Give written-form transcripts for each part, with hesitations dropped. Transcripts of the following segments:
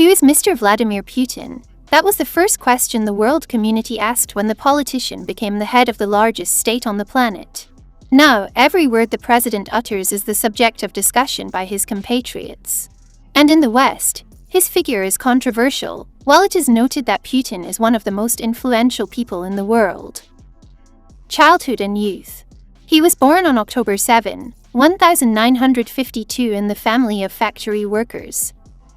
Who is Mr. Vladimir Putin? That was the first question the world community asked when the politician became the head of the largest state on the planet. Now, every word the president utters is the subject of discussion by his compatriots. And in the West, his figure is controversial, while it is noted that Putin is one of the most influential people in the world. Childhood and youth. He was born on October 7, 1952 in the family of factory workers.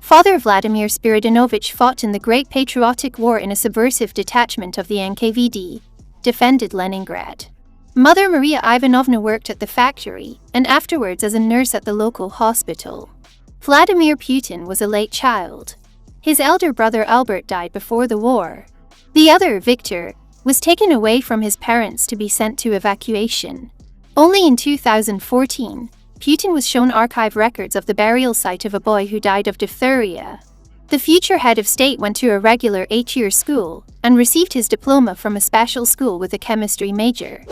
Father Vladimir Spiridonovich fought in the Great Patriotic War in a subversive detachment of the NKVD, defended Leningrad. Mother Maria Ivanovna worked at the factory, and afterwards as a nurse at the local hospital. Vladimir Putin was a late child. His elder brother Albert died before the war. The other, Victor, was taken away from his parents to be sent to evacuation. Only in 2014, Putin was shown archive records of the burial site of a boy who died of diphtheria. The future head of state went to a regular 8-year school and received his diploma from a special school with a chemistry major.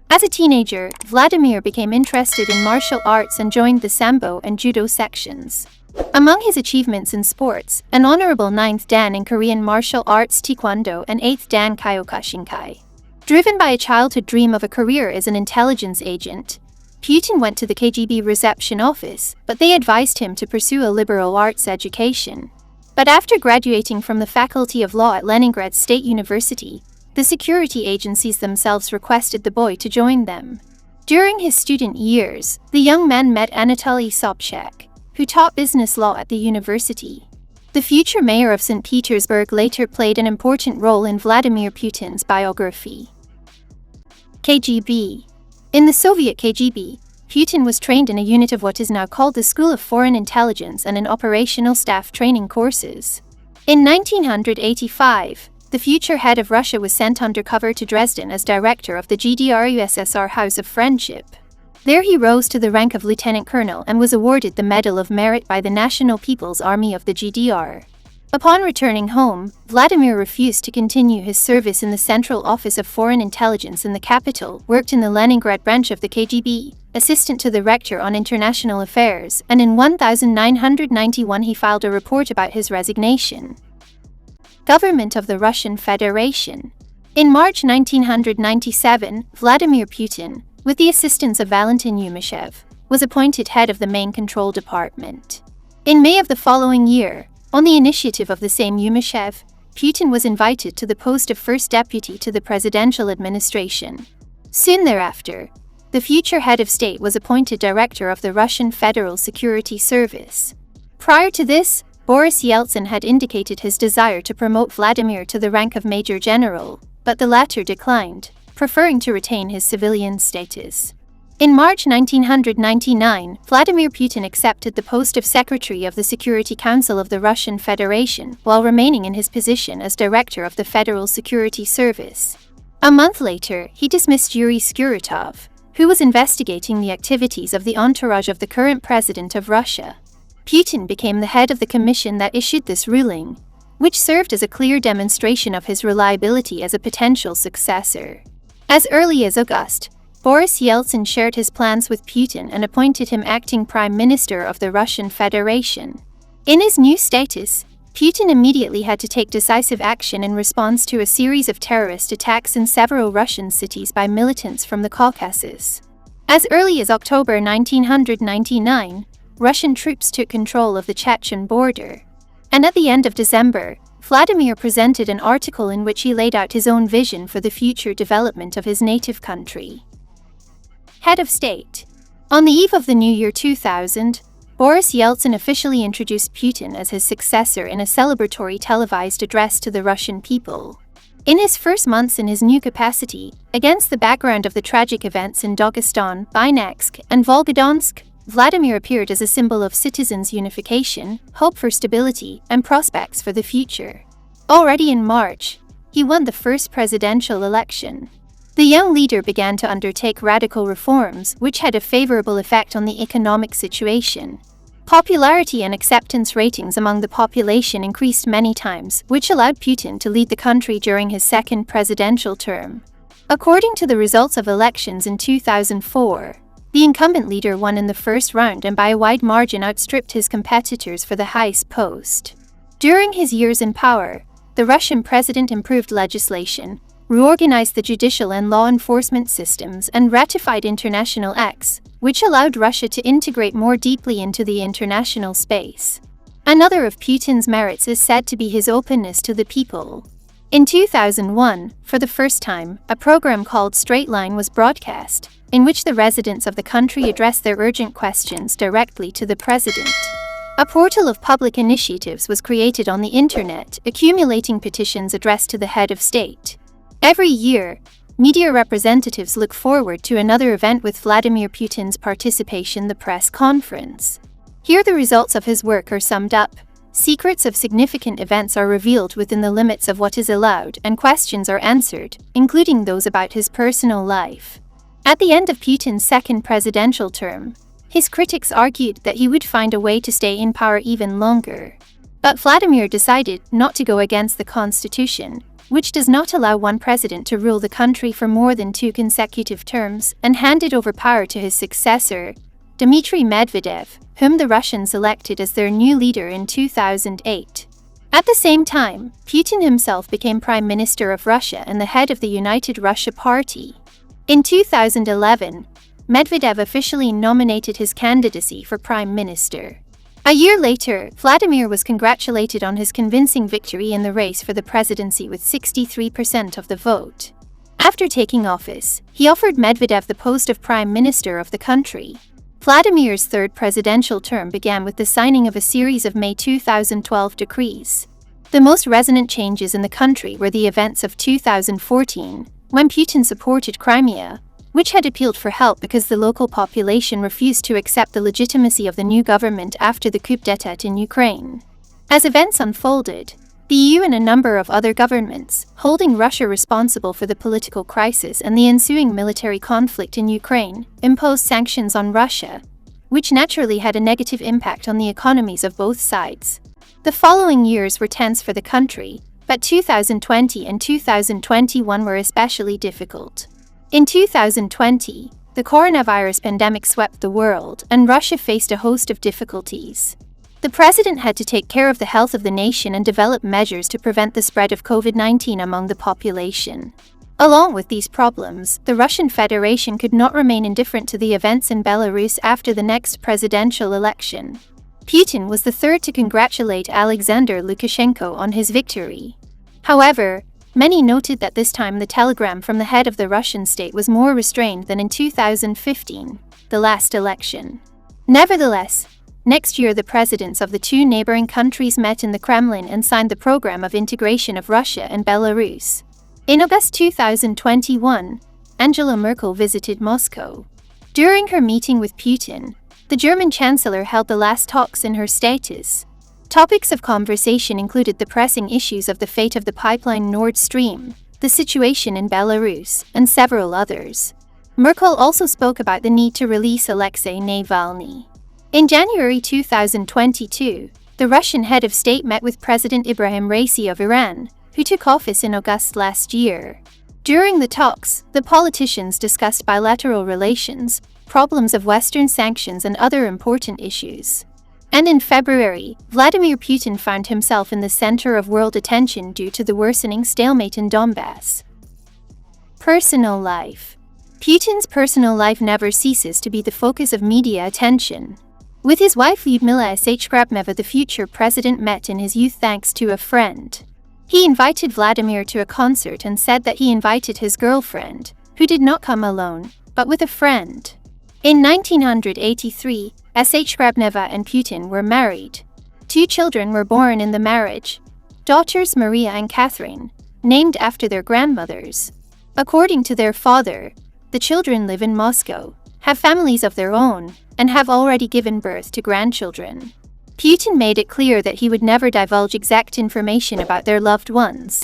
As a teenager, Vladimir became interested in martial arts and joined the Sambo and Judo sections. Among his achievements in sports, an honorable 9th Dan in Korean martial arts Taekwondo and 8th Dan Kyokushinkai. Driven by a childhood dream of a career as an intelligence agent, Putin went to the KGB reception office, but they advised him to pursue a liberal arts education. But after graduating from the Faculty of Law at Leningrad State University, the security agencies themselves requested the boy to join them. During his student years, the young man met Anatoly Sobchak, who taught business law at the university. The future mayor of St. Petersburg later played an important role in Vladimir Putin's biography. KGB. In the Soviet KGB, Putin was trained in a unit of what is now called the School of Foreign Intelligence and in operational staff training courses. In 1985, the future head of Russia was sent undercover to Dresden as director of the GDR-USSR House of Friendship. There he rose to the rank of lieutenant colonel and was awarded the Medal of Merit by the National People's Army of the GDR. Upon returning home, Vladimir refused to continue his service in the Central Office of Foreign Intelligence in the capital, worked in the Leningrad branch of the KGB, assistant to the Rector on International Affairs, and in 1991 he filed a report about his resignation. Government of the Russian Federation. In March 1997, Vladimir Putin, with the assistance of Valentin Yumashev, was appointed head of the main control department. In May of the following year, on the initiative of the same Yumashev, Putin was invited to the post of first deputy to the presidential administration. Soon thereafter, the future head of state was appointed director of the Russian Federal Security Service. Prior to this, Boris Yeltsin had indicated his desire to promote Vladimir to the rank of major general, but the latter declined, preferring to retain his civilian status. In March 1999, Vladimir Putin accepted the post of Secretary of the Security Council of the Russian Federation while remaining in his position as Director of the Federal Security Service. A month later, he dismissed Yuri Skuratov, who was investigating the activities of the entourage of the current president of Russia. Putin became the head of the commission that issued this ruling, which served as a clear demonstration of his reliability as a potential successor. As early as August, Boris Yeltsin shared his plans with Putin and appointed him acting Prime Minister of the Russian Federation. In his new status, Putin immediately had to take decisive action in response to a series of terrorist attacks in several Russian cities by militants from the Caucasus. As early as October 1999, Russian troops took control of the Chechen border. And at the end of December, Vladimir presented an article in which he laid out his own vision for the future development of his native country. Head of State. On the eve of the new year 2000, Boris Yeltsin officially introduced Putin as his successor in a celebratory televised address to the Russian people. In his first months in his new capacity, against the background of the tragic events in Dagestan, Donetsk, and Volgodonsk, Vladimir appeared as a symbol of citizens' unification, hope for stability, and prospects for the future. Already in March, he won the first presidential election. The young leader began to undertake radical reforms, which had a favorable effect on the economic situation. Popularity and acceptance ratings among the population increased many times, which allowed Putin to lead the country during his second presidential term. According to the results of elections in 2004, the incumbent leader won in the first round and by a wide margin outstripped his competitors for the highest post. During his years in power, the Russian president improved legislation, reorganized the judicial and law enforcement systems, and ratified international acts, which allowed Russia to integrate more deeply into the international space. Another of Putin's merits is said to be his openness to the people. In 2001, for the first time, a program called Straight Line was broadcast, in which the residents of the country addressed their urgent questions directly to the president. A portal of public initiatives was created on the internet, accumulating petitions addressed to the head of state. Every year, media representatives look forward to another event with Vladimir Putin's participation, the press conference. Here the results of his work are summed up. Secrets of significant events are revealed within the limits of what is allowed, and questions are answered, including those about his personal life. At the end of Putin's second presidential term, his critics argued that he would find a way to stay in power even longer. But Vladimir decided not to go against the constitution, which does not allow one president to rule the country for more than 2 consecutive terms, and handed over power to his successor, Dmitry Medvedev, whom the Russians elected as their new leader in 2008. At the same time, Putin himself became Prime Minister of Russia and the head of the United Russia Party. In 2011, Medvedev officially nominated his candidacy for Prime Minister. A year later, Vladimir was congratulated on his convincing victory in the race for the presidency with 63% of the vote. After taking office, he offered Medvedev the post of Prime Minister of the country. Vladimir's third presidential term began with the signing of a series of May 2012 decrees. The most resonant changes in the country were the events of 2014, when Putin supported Crimea, which had appealed for help because the local population refused to accept the legitimacy of the new government after the coup d'état in Ukraine. As events unfolded, the EU and a number of other governments, holding Russia responsible for the political crisis and the ensuing military conflict in Ukraine, imposed sanctions on Russia, which naturally had a negative impact on the economies of both sides. The following years were tense for the country, but 2020 and 2021 were especially difficult. In 2020, the coronavirus pandemic swept the world, and Russia faced a host of difficulties. The president had to take care of the health of the nation and develop measures to prevent the spread of COVID-19 among the population. Along with these problems, the Russian Federation could not remain indifferent to the events in Belarus after the next presidential election. Putin was the third to congratulate Alexander Lukashenko on his victory. However, many noted that this time the telegram from the head of the Russian state was more restrained than in 2015, the last election. Nevertheless, next year the presidents of the two neighboring countries met in the Kremlin and signed the program of integration of Russia and Belarus. In August 2021, Angela Merkel visited Moscow. During her meeting with Putin, the German chancellor held the last talks in her status. Topics of conversation included the pressing issues of the fate of the pipeline Nord Stream, the situation in Belarus, and several others. Merkel also spoke about the need to release Alexei Navalny. In January 2022, the Russian head of state met with President Ibrahim Raisi of Iran, who took office in August last year. During the talks, the politicians discussed bilateral relations, problems of Western sanctions, and other important issues. And in February, Vladimir Putin found himself in the center of world attention due to the worsening stalemate in Donbass. Personal life. Putin's personal life never ceases to be the focus of media attention. With his wife Lyudmila Shkrabneva, the future president met in his youth thanks to a friend. He invited Vladimir to a concert and said that he invited his girlfriend, who did not come alone, but with a friend. In 1983, Shkrabneva and Putin were married. 2 children were born in the marriage, daughters Maria and Catherine, named after their grandmothers. According to their father, the children live in Moscow, have families of their own, and have already given birth to grandchildren. Putin made it clear that he would never divulge exact information about their loved ones.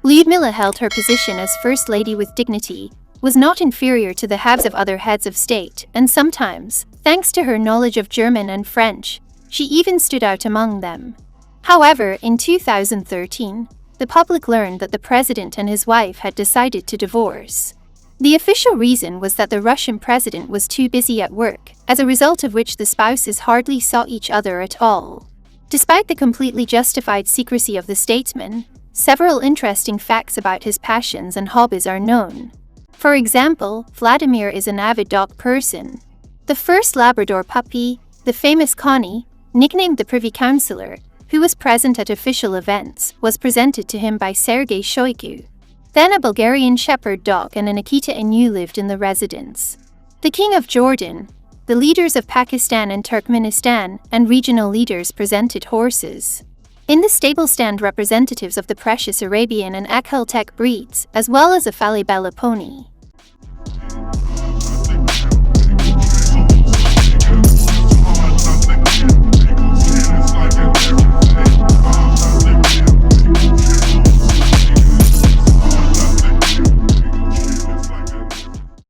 Lyudmila held her position as First Lady with dignity, was not inferior to the halves of other heads of state, and sometimes, thanks to her knowledge of German and French, she even stood out among them. However, in 2013, the public learned that the president and his wife had decided to divorce. The official reason was that the Russian president was too busy at work, as a result of which the spouses hardly saw each other at all. Despite the completely justified secrecy of the statesman, several interesting facts about his passions and hobbies are known. For example, Vladimir is an avid dog person. The first Labrador puppy, the famous Connie, nicknamed the Privy Councillor, who was present at official events, was presented to him by Sergei Shoigu. Then a Bulgarian shepherd dog and an Akita Inu lived in the residence. The King of Jordan, the leaders of Pakistan and Turkmenistan, and regional leaders presented horses. In the stable stand representatives of the precious Arabian and Akhal-Tek breeds, as well as a Falibela pony.